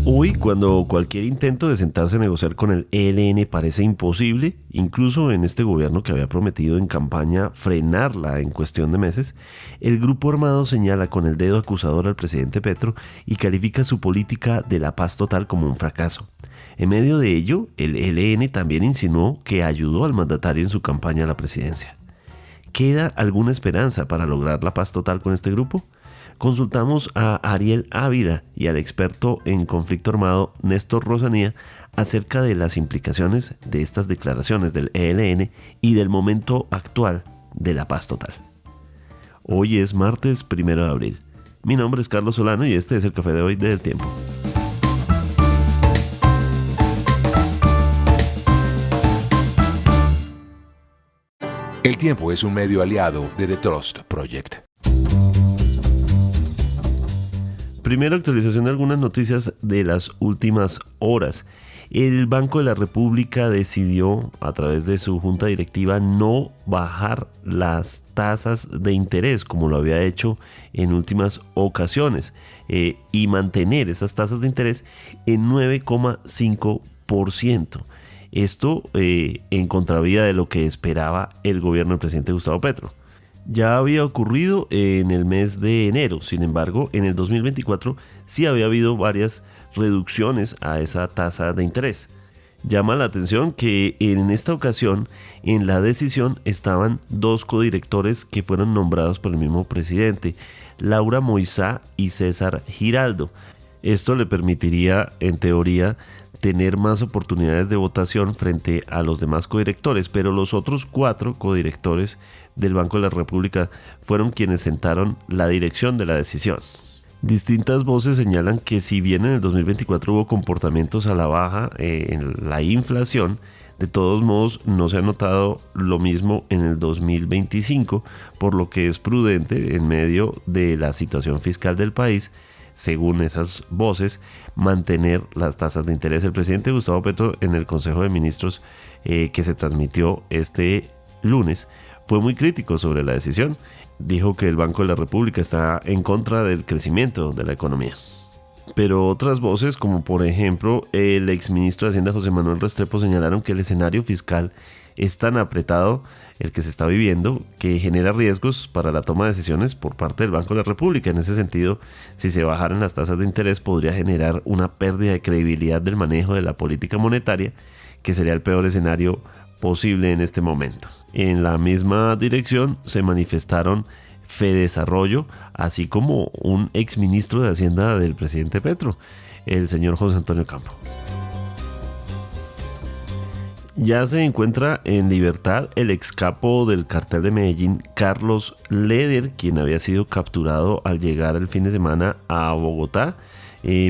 Hoy, cuando cualquier intento de sentarse a negociar con el ELN parece imposible, incluso en este gobierno que había prometido en campaña frenarla en cuestión de meses, el grupo armado señala con el dedo acusador al presidente Petro y califica su política de la paz total como un fracaso. En medio de ello, el ELN también insinuó que ayudó al mandatario en su campaña a la presidencia. ¿Queda alguna esperanza para lograr la paz total con este grupo? Consultamos a Ariel Ávila y al experto en conflicto armado Néstor Rosanía acerca de las implicaciones de estas declaraciones del ELN y del momento actual de la paz total. Hoy es martes 1 de abril. Mi nombre es Carlos Solano y este es el Café de hoy de El Tiempo. El Tiempo es un medio aliado de The Trust Project. Primera actualización de algunas noticias de las últimas horas. El Banco de la República decidió, a través de su junta directiva, no bajar las tasas de interés como lo había hecho en últimas ocasiones y mantener esas tasas de interés en 9,5%. Esto en contravía de lo que esperaba el gobierno del presidente Gustavo Petro. Ya había ocurrido en el mes de enero, sin embargo, en el 2024 sí había habido varias reducciones a esa tasa de interés. Llama la atención que en esta ocasión, en la decisión estaban dos codirectores que fueron nombrados por el mismo presidente, Laura Moisá y César Giraldo. Esto le permitiría, en teoría, tener más oportunidades de votación frente a los demás codirectores, pero los otros 4 codirectores del Banco de la República fueron quienes sentaron la dirección de la decisión. Distintas voces señalan que si bien en el 2024 hubo comportamientos a la baja en la inflación, de todos modos no se ha notado lo mismo en el 2025, por lo que es prudente en medio de la situación fiscal del país, según esas voces, mantener las tasas de interés. El presidente Gustavo Petro en el Consejo de Ministros que se transmitió este lunes fue muy crítico sobre la decisión. Dijo que el Banco de la República está en contra del crecimiento de la economía. Pero otras voces, como por ejemplo el exministro de Hacienda José Manuel Restrepo, señalaron que el escenario fiscal es tan apretado, el que se está viviendo, que genera riesgos para la toma de decisiones por parte del Banco de la República. En ese sentido, si se bajaran las tasas de interés, podría generar una pérdida de credibilidad del manejo de la política monetaria, que sería el peor escenario posible en este momento. En la misma dirección se manifestaron Fedesarrollo, así como un exministro de Hacienda del presidente Petro, el señor José Antonio Campo. Ya se encuentra en libertad el excapo del cartel de Medellín, Carlos Leder, quien había sido capturado al llegar el fin de semana a Bogotá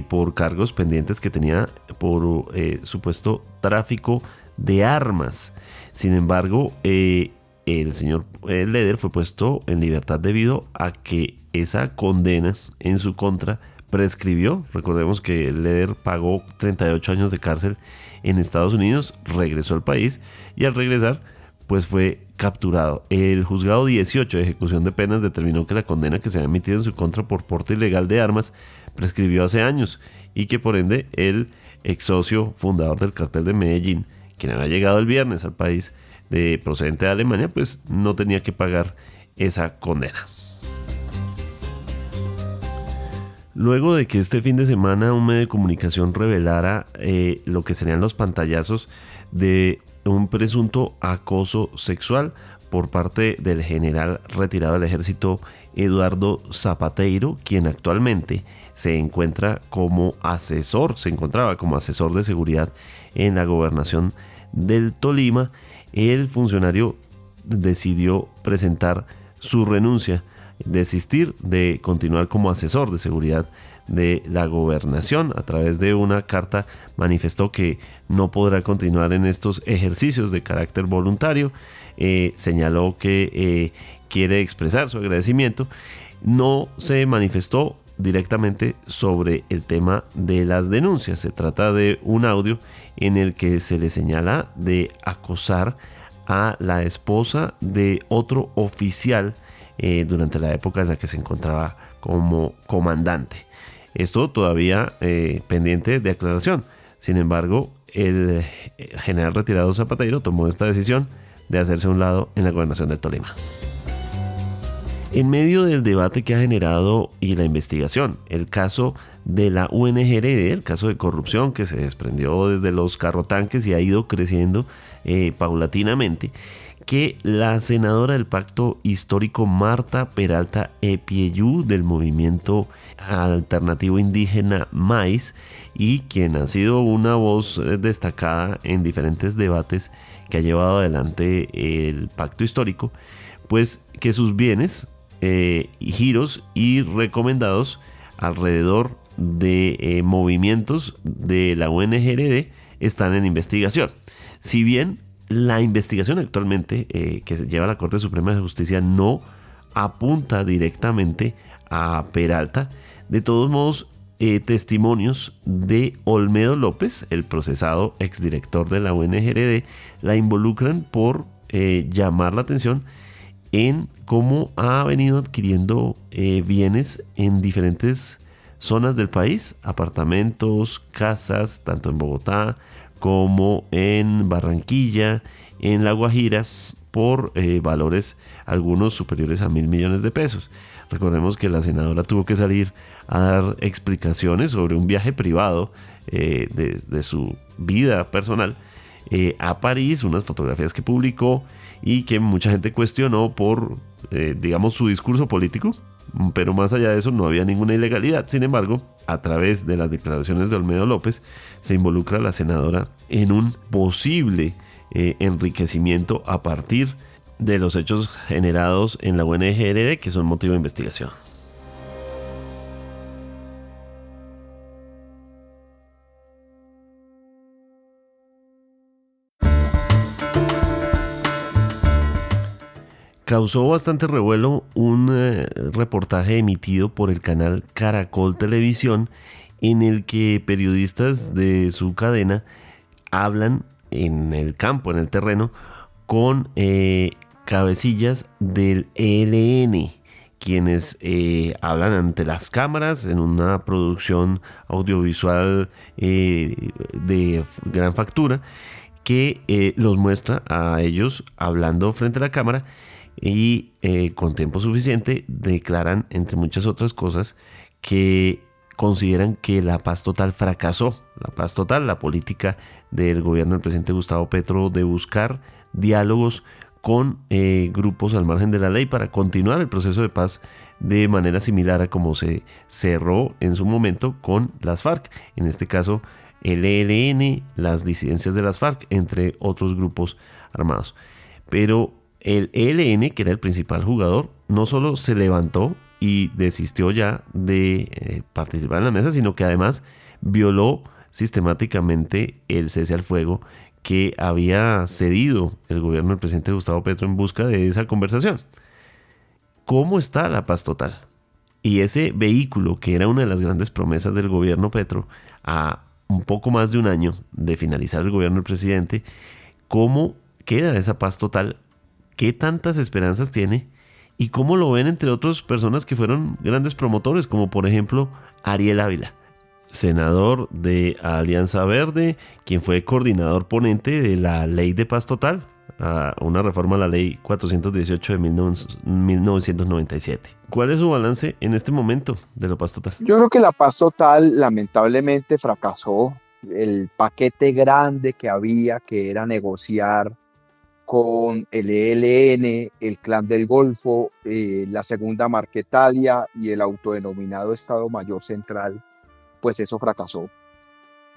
por cargos pendientes que tenía por supuesto tráfico de armas. Sin embargo, el señor Leder fue puesto en libertad debido a que esa condena en su contra prescribió. Recordemos que Leder pagó 38 años de cárcel en Estados Unidos, regresó al país y al regresar pues fue capturado. El juzgado 18 de ejecución de penas determinó que la condena que se había emitido en su contra por porte ilegal de armas prescribió hace años y que por ende el ex socio fundador del cartel de Medellín, quien había llegado el viernes al país procedente de Alemania, pues no tenía que pagar esa condena. Luego de que este fin de semana un medio de comunicación revelara lo que serían los pantallazos de un presunto acoso sexual por parte del general retirado del ejército Eduardo Zapateiro, quien actualmente se encontraba como asesor de seguridad en la gobernación del Tolima, el funcionario decidió presentar su renuncia, desistir de continuar como asesor de seguridad de la gobernación. A través de una carta manifestó que no podrá continuar en estos ejercicios de carácter voluntario. Señaló que quiere expresar su agradecimiento. No se manifestó directamente sobre el tema de las denuncias. Se trata de un audio en el que se le señala de acosar a la esposa de otro oficial durante la época en la que se encontraba como comandante. Esto todavía pendiente de aclaración. Sin embargo, el general retirado Zapateiro tomó esta decisión de hacerse a un lado en la gobernación del Tolima. En medio del debate que ha generado y la investigación, el caso de la UNGRD, el caso de corrupción que se desprendió desde los carrotanques y ha ido creciendo paulatinamente, que la senadora del Pacto Histórico Marta Peralta Epieyú del movimiento alternativo indígena MAIS, y quien ha sido una voz destacada en diferentes debates que ha llevado adelante el Pacto Histórico, pues que sus bienes, giros y recomendados alrededor de movimientos de la UNGRD están en investigación. Si bien la investigación actualmente que se lleva a la Corte Suprema de Justicia no apunta directamente a Peralta, de todos modos testimonios de Olmedo López, el procesado exdirector de la UNGRD, la involucran por llamar la atención en cómo ha venido adquiriendo bienes en diferentes zonas del país, apartamentos, casas, tanto en Bogotá como en Barranquilla, en La Guajira, por valores algunos superiores a 1.000 millones de pesos. Recordemos que la senadora tuvo que salir a dar explicaciones sobre un viaje privado de su vida personal a París, unas fotografías que publicó y que mucha gente cuestionó por, digamos, su discurso político, pero más allá de eso no había ninguna ilegalidad. Sin embargo, a través de las declaraciones de Olmedo López, se involucra a la senadora en un posible enriquecimiento a partir de los hechos generados en la UNGRD, que son motivo de investigación. Causó bastante revuelo un reportaje emitido por el canal Caracol Televisión, en el que periodistas de su cadena hablan en el campo, en el terreno, con cabecillas del ELN, quienes hablan ante las cámaras en una producción audiovisual de gran factura, que los muestra a ellos hablando frente a la cámara y con tiempo suficiente declaran, entre muchas otras cosas, que consideran que la paz total fracasó. La paz total, la política del gobierno del presidente Gustavo Petro de buscar diálogos con grupos al margen de la ley para continuar el proceso de paz de manera similar a como se cerró en su momento con las FARC, en este caso el ELN, las disidencias de las FARC, entre otros grupos armados. Pero el ELN, que era el principal jugador, no solo se levantó y desistió ya de participar en la mesa, sino que además violó sistemáticamente el cese al fuego que había cedido el gobierno del presidente Gustavo Petro en busca de esa conversación. ¿Cómo está la paz total? Y ese vehículo, que era una de las grandes promesas del gobierno Petro a un poco más de un año de finalizar el gobierno del presidente, ¿cómo queda esa paz total? ¿Qué tantas esperanzas tiene? ¿Y cómo lo ven, entre otras personas que fueron grandes promotores, como por ejemplo Ariel Ávila, senador de Alianza Verde, quien fue coordinador ponente de la Ley de Paz Total, una reforma a la Ley 418 de 1997? ¿Cuál es su balance en este momento de la paz total? Yo creo que la paz total lamentablemente fracasó. El paquete grande que había, que era negociar con el ELN, el Clan del Golfo, la Segunda Marquetalia y el autodenominado Estado Mayor Central, pues eso fracasó.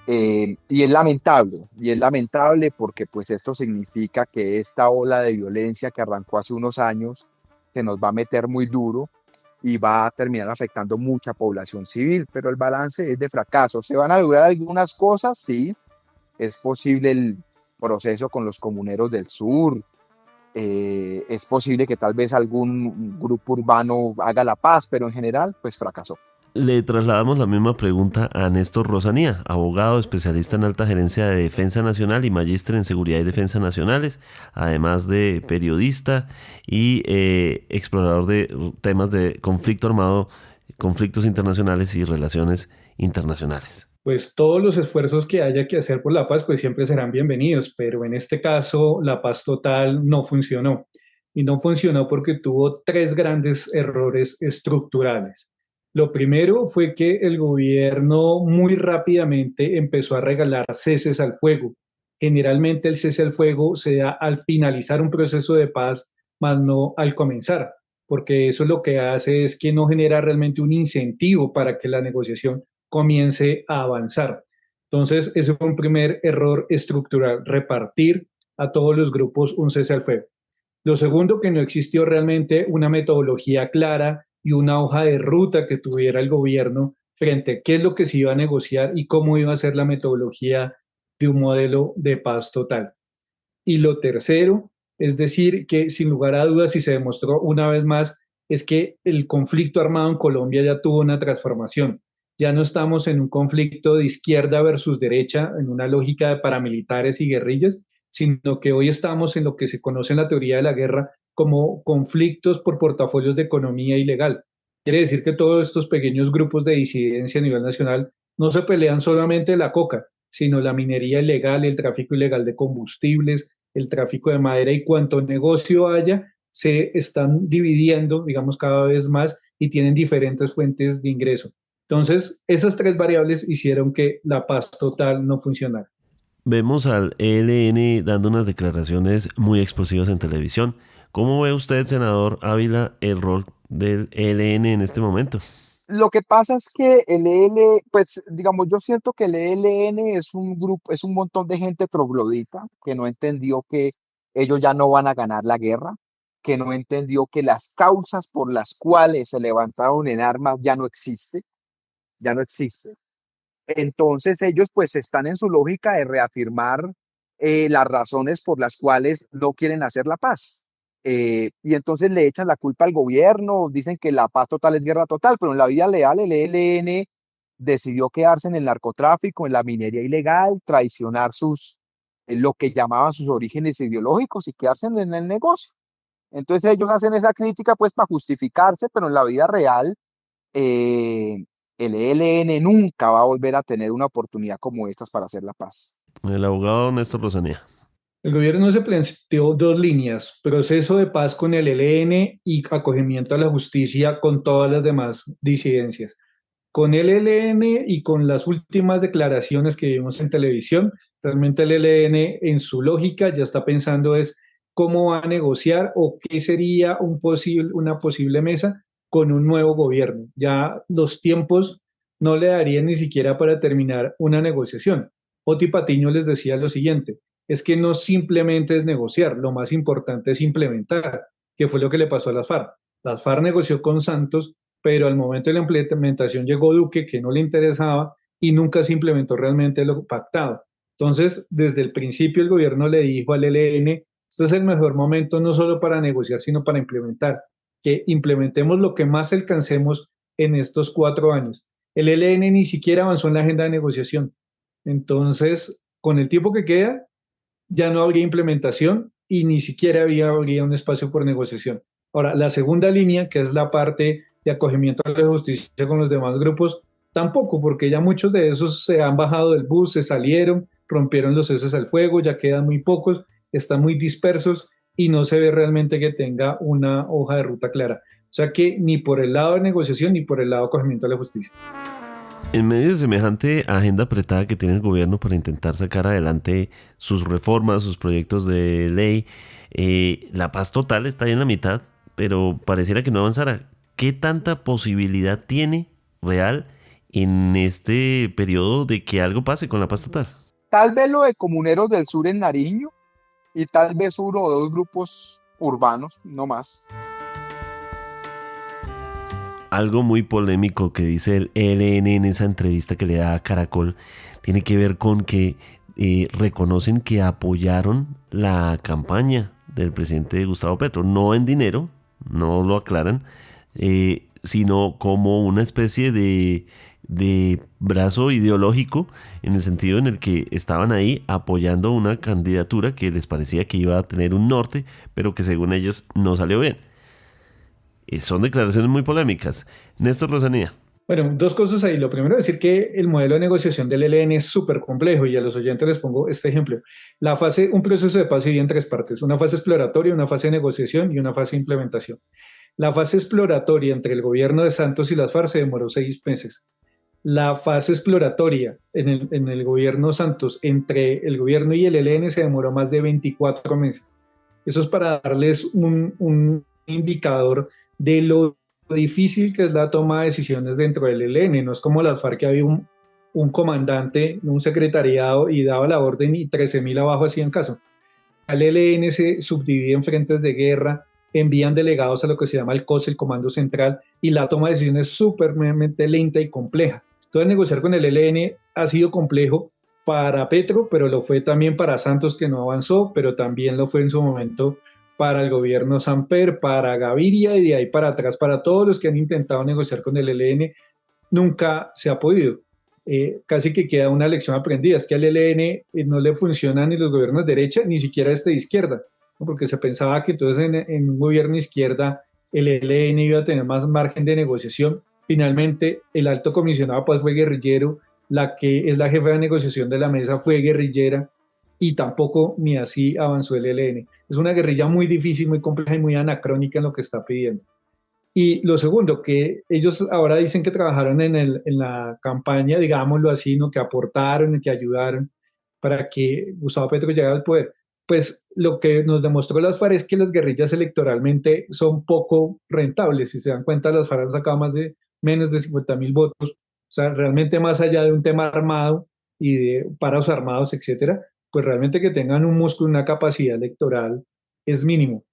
Y es lamentable porque pues esto significa que esta ola de violencia que arrancó hace unos años se nos va a meter muy duro y va a terminar afectando mucha población civil, pero el balance es de fracaso. ¿Se van a lograr algunas cosas? Sí, es posible el proceso con los comuneros del sur, es posible que tal vez algún grupo urbano haga la paz, pero en general pues fracasó. Le trasladamos la misma pregunta a Néstor Rosanía, abogado, especialista en alta gerencia de defensa nacional y magíster en seguridad y defensa nacionales, además de periodista y explorador de temas de conflicto armado conflictos internacionales y relaciones internacionales. Pues todos los esfuerzos que haya que hacer por la paz, pues siempre serán bienvenidos, pero en este caso la paz total no funcionó. Y no funcionó porque tuvo tres grandes errores estructurales. Lo primero fue que el gobierno muy rápidamente empezó a regalar ceses al fuego. Generalmente el cese al fuego se da al finalizar un proceso de paz, más no al comenzar, porque eso lo que hace es que no genera realmente un incentivo para que la negociación comience a avanzar. Entonces, ese fue un primer error estructural, repartir a todos los grupos un cese al fuego. Lo segundo, que no existió realmente una metodología clara y una hoja de ruta que tuviera el gobierno frente a qué es lo que se iba a negociar y cómo iba a ser la metodología de un modelo de paz total. Y lo tercero, es decir, que sin lugar a dudas, y se demostró una vez más, es que el conflicto armado en Colombia ya tuvo una transformación. Ya no estamos en un conflicto de izquierda versus derecha, en una lógica de paramilitares y guerrillas, sino que hoy estamos en lo que se conoce en la teoría de la guerra como conflictos por portafolios de economía ilegal. Quiere decir que todos estos pequeños grupos de disidencia a nivel nacional no se pelean solamente la coca, sino la minería ilegal, el tráfico ilegal de combustibles, el tráfico de madera y cuanto negocio haya, se están dividiendo, digamos, cada vez más y tienen diferentes fuentes de ingreso. Entonces, esas tres variables hicieron que la paz total no funcionara. Vemos al ELN dando unas declaraciones muy explosivas en televisión. ¿Cómo ve usted, senador Ávila, el rol del ELN en este momento? Lo que pasa es que el EL, pues digamos, yo siento que el ELN es un grupo, es un montón de gente troglodita que no entendió que ellos ya no van a ganar la guerra, que no entendió que las causas por las cuales se levantaron en armas ya no existe. Entonces ellos pues están en su lógica de reafirmar las razones por las cuales no quieren hacer la paz. Y entonces le echan la culpa al gobierno, dicen que la paz total es guerra total, pero en la vida real el ELN decidió quedarse en el narcotráfico, en la minería ilegal, traicionar lo que llamaban sus orígenes ideológicos y quedarse en el negocio. Entonces ellos hacen esa crítica pues para justificarse, pero en la vida real eh, el ELN nunca va a volver a tener una oportunidad como estas para hacer la paz. El abogado Néstor Lozanía. El gobierno se planteó dos líneas, proceso de paz con el ELN y acogimiento a la justicia con todas las demás disidencias. Con el ELN y con las últimas declaraciones que vimos en televisión, realmente el ELN en su lógica ya está pensando es cómo va a negociar o qué sería una posible mesa con un nuevo gobierno. Ya los tiempos no le darían ni siquiera para terminar una negociación. Oti Patiño les decía lo siguiente, es que no simplemente es negociar, lo más importante es implementar, que fue lo que le pasó a las FARC. Las FARC negoció con Santos, pero al momento de la implementación llegó Duque, que no le interesaba, y nunca se implementó realmente lo pactado. Entonces, desde el principio el gobierno le dijo al ELN, este es el mejor momento no solo para negociar, sino para implementar, que implementemos lo que más alcancemos en estos 4 años. El ELN ni siquiera avanzó en la agenda de negociación. Entonces, con el tiempo que queda, ya no habría implementación y ni siquiera habría un espacio por negociación. Ahora, la segunda línea, que es la parte de acogimiento a la justicia con los demás grupos, tampoco, porque ya muchos de esos se han bajado del bus, se salieron, rompieron los ceses al fuego, ya quedan muy pocos, están muy dispersos y no se ve realmente que tenga una hoja de ruta clara. O sea que ni por el lado de negociación ni por el lado de acogimiento a la justicia. En medio de semejante agenda apretada que tiene el gobierno para intentar sacar adelante sus reformas, sus proyectos de ley, la paz total está ahí en la mitad, pero pareciera que no avanzará. ¿Qué tanta posibilidad tiene real en este periodo de que algo pase con la paz total? Tal vez lo de Comuneros del Sur en Nariño y tal vez uno o dos grupos urbanos, no más. Algo muy polémico que dice el ELN en esa entrevista que le da a Caracol tiene que ver con que reconocen que apoyaron la campaña del presidente Gustavo Petro, no en dinero, no lo aclaran, sino como una especie de brazo ideológico, en el sentido en el que estaban ahí apoyando una candidatura que les parecía que iba a tener un norte, pero que según ellos no salió bien. Son declaraciones muy polémicas. Néstor Lozanía. Bueno, dos cosas ahí. Lo primero es decir que el modelo de negociación del ELN es súper complejo y a los oyentes les pongo este ejemplo. Un proceso de paz se divide en tres partes: una fase exploratoria, una fase de negociación y una fase de implementación. La fase exploratoria entre el gobierno de Santos y las FARC se demoró 6 meses. La fase exploratoria en el gobierno Santos entre el gobierno y el ELN se demoró más de 24 meses. Eso es para darles un indicador de lo difícil que es la toma de decisiones dentro del ELN. No es como las FARC, que había un comandante, un secretariado y daba la orden y 13.000 abajo hacían caso. El ELN se subdivide en frentes de guerra, envían delegados a lo que se llama el COS, el Comando Central, y la toma de decisiones es súpermente lenta y compleja. Entonces, negociar con el ELN ha sido complejo para Petro, pero lo fue también para Santos, que no avanzó, pero también lo fue en su momento para el gobierno Samper, para Gaviria, y de ahí para atrás, para todos los que han intentado negociar con el ELN, nunca se ha podido. Casi que queda una lección aprendida: es que al ELN no le funcionan ni los gobiernos de derecha, ni siquiera este de izquierda, ¿no? Porque se pensaba que entonces en un gobierno de izquierda el ELN iba a tener más margen de negociación. Finalmente, el alto comisionado pues fue guerrillero, la que es la jefa de negociación de la mesa fue guerrillera, y tampoco ni así avanzó el ELN. Es una guerrilla muy difícil, muy compleja y muy anacrónica en lo que está pidiendo. Y lo segundo, que ellos ahora dicen que trabajaron en la campaña, digámoslo así, ¿no? Que aportaron y que ayudaron para que Gustavo Petro llegara al poder. Pues lo que nos demostró las FARC es que las guerrillas electoralmente son poco rentables. Si se dan cuenta, las FARC han sacado menos de 50.000 votos. O sea, realmente, más allá de un tema armado y de paros armados, etcétera, pues realmente que tengan un músculo, una capacidad electoral es mínimo.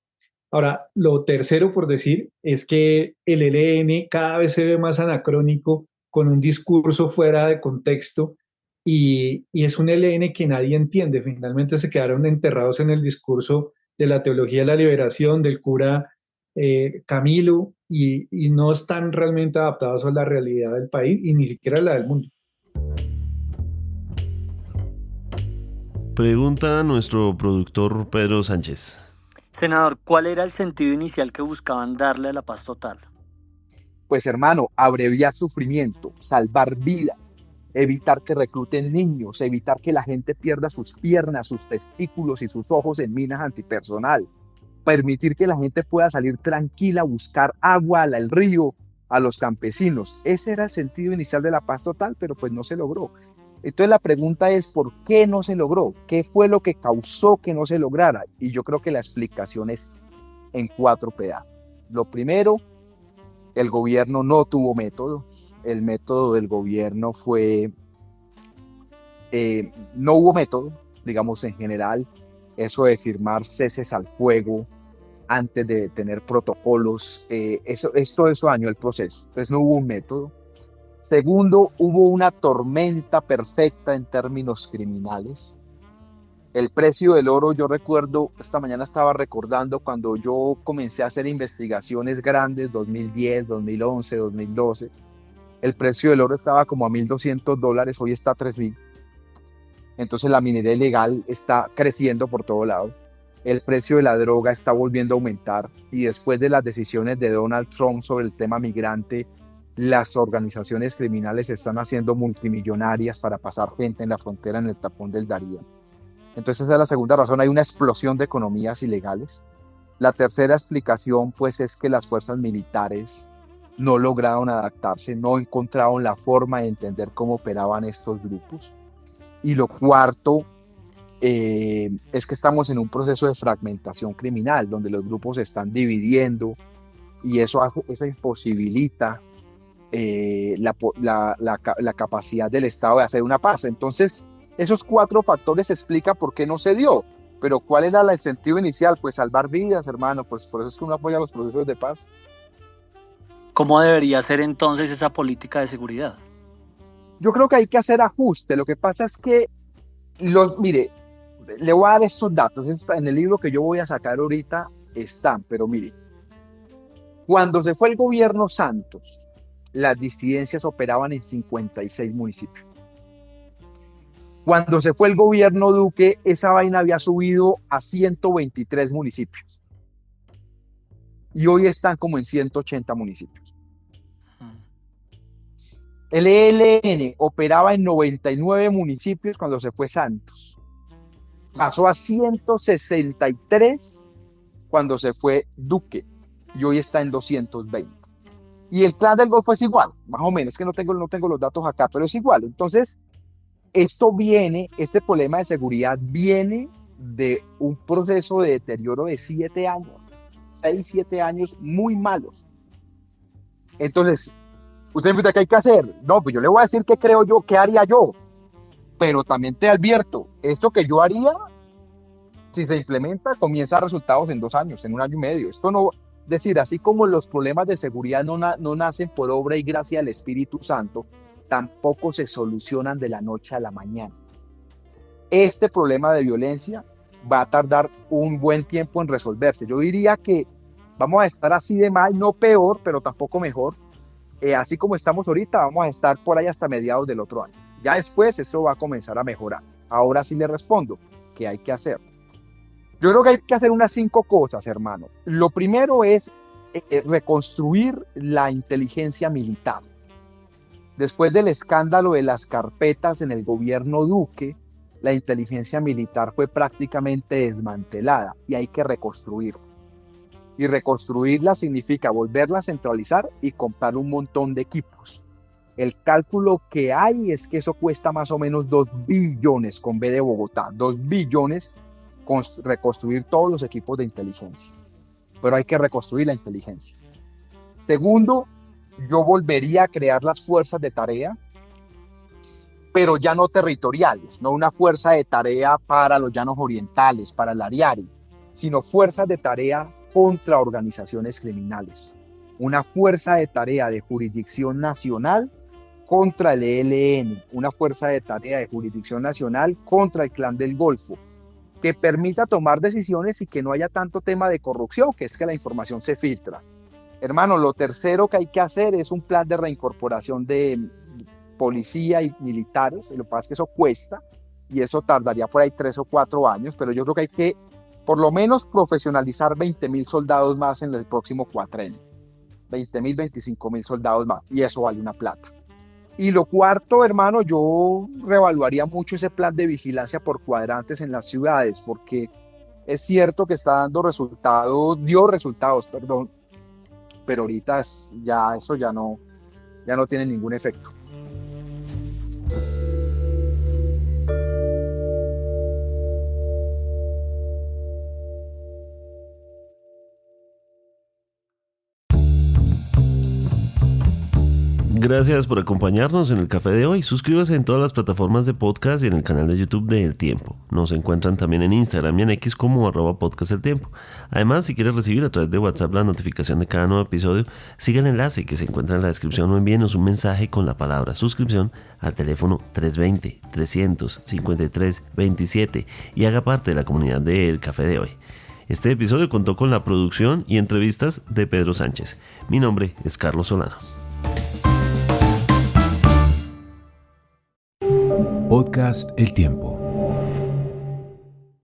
Ahora, lo tercero por decir es que el ELN cada vez se ve más anacrónico, con un discurso fuera de contexto, y es un ELN que nadie entiende. Finalmente se quedaron enterrados en el discurso de la teología de la liberación del cura Camilo, y no están realmente adaptados a la realidad del país y ni siquiera a la del mundo. Pregunta a nuestro productor Pedro Sánchez. Senador, ¿cuál era el sentido inicial que buscaban darle a la paz total? Pues hermano, abreviar sufrimiento, salvar vidas, evitar que recluten niños, evitar que la gente pierda sus piernas, sus testículos y sus ojos en minas antipersonal, permitir que la gente pueda salir tranquila a buscar agua al río, a los campesinos. Ese era el sentido inicial de la paz total, pero pues no se logró. Entonces la pregunta es: ¿por qué no se logró? ¿Qué fue lo que causó que no se lograra? Y yo creo que la explicación es en 4 pedazos. Lo primero, el gobierno no tuvo método. El método del gobierno fue, no hubo método, digamos en general, eso de firmar ceses al fuego antes de tener protocolos, eso dañó el proceso. Entonces no hubo un método. Segundo, hubo una tormenta perfecta en términos criminales. El precio del oro, yo recuerdo, esta mañana estaba recordando cuando yo comencé a hacer investigaciones grandes, 2010, 2011, 2012, el precio del oro estaba como a $1,200, hoy está a 3.000. Entonces la minería ilegal está creciendo por todo lado. El precio de la droga está volviendo a aumentar, y después de las decisiones de Donald Trump sobre el tema migrante, las organizaciones criminales se están haciendo multimillonarias para pasar gente en la frontera, en el tapón del Darién. Entonces esa es la segunda razón, hay una explosión de economías ilegales. La tercera explicación pues es que las fuerzas militares no lograron adaptarse, no encontraron la forma de entender cómo operaban estos grupos. Y lo cuarto es que estamos en un proceso de fragmentación criminal, donde los grupos se están dividiendo, y eso imposibilita la capacidad del Estado de hacer una paz. Entonces, esos 4 factores explican por qué no se dio. Pero ¿cuál era el sentido inicial? Pues salvar vidas, hermano. Pues por eso es que uno apoya los procesos de paz. ¿Cómo debería ser entonces esa política de seguridad? Yo creo que hay que hacer ajuste. Lo que pasa es que, mire, le voy a dar estos datos. En el libro que yo voy a sacar ahorita están, pero mire, cuando se fue el gobierno Santos, las disidencias operaban en 56 municipios. Cuando se fue el gobierno Duque, esa vaina había subido a 123 municipios. y hoy están como en 180 municipios. El ELN operaba en 99 municipios cuando se fue Santos. Pasó a 163 cuando se fue Duque y hoy está en 220. Y el Clan del Golfo es igual, más o menos, es que no tengo los datos acá, pero es igual. Entonces, este problema de seguridad viene de un proceso de deterioro de 7 años, 6, 7 años muy malos. Entonces, usted me pregunta, ¿qué hay que hacer? No, pues yo le voy a decir qué creo yo, qué haría yo. Pero también te advierto, esto que yo haría, si se implementa, comienza a dar resultados en 2 años, en 1 año y medio. Esto no, es decir, así como los problemas de seguridad no nacen por obra y gracia del Espíritu Santo, tampoco se solucionan de la noche a la mañana. Este problema de violencia va a tardar un buen tiempo en resolverse. Yo diría que vamos a estar así de mal, no peor, pero tampoco mejor. Así como estamos ahorita, vamos a estar por ahí hasta mediados del otro año. Ya después eso va a comenzar a mejorar. Ahora sí le respondo, ¿qué hay que hacer? Yo creo que hay que hacer unas 5 cosas, hermano. Lo primero es reconstruir la inteligencia militar. Después del escándalo de las carpetas en el gobierno Duque, la inteligencia militar fue prácticamente desmantelada y hay que reconstruirla. Y reconstruirla significa volverla a centralizar y comprar un montón de equipos. El cálculo que hay es que eso cuesta más o menos 2 billones con B de Bogotá, 2 billones con reconstruir todos los equipos de inteligencia. Pero hay que reconstruir la inteligencia. Segundo, yo volvería a crear las fuerzas de tarea, pero ya no territoriales, no una fuerza de tarea para los llanos orientales, para el Ariari, sino fuerzas de tarea contra organizaciones criminales. Una fuerza de tarea de jurisdicción nacional contra el ELN, una fuerza de tarea de jurisdicción nacional contra el Clan del Golfo, que permita tomar decisiones y que no haya tanto tema de corrupción, que es que la información se filtra. Hermano, lo tercero que hay que hacer es un plan de reincorporación de policía y militares. Lo que pasa es que eso cuesta y eso tardaría por ahí 3 o 4 años, pero yo creo que hay que por lo menos profesionalizar 20.000 soldados más en el próximo cuatrenio. 20.000, 25.000 soldados más, y eso vale una plata. Y lo cuarto, hermano, yo reevaluaría mucho ese plan de vigilancia por cuadrantes en las ciudades, porque es cierto que está dando resultados, pero ahorita eso ya no tiene ningún efecto. Gracias por acompañarnos en el café de hoy. Suscríbase en todas las plataformas de podcast y en el canal de YouTube de El Tiempo. Nos encuentran también en Instagram y en X como @podcasteltiempo. Además, si quieres recibir a través de WhatsApp la notificación de cada nuevo episodio, siga el enlace que se encuentra en la descripción o envíenos un mensaje con la palabra suscripción al teléfono 320-353-27 y haga parte de la comunidad de El Café de hoy. Este episodio contó con la producción y entrevistas de Pedro Sánchez. Mi nombre es Carlos Solano. Podcast El Tiempo.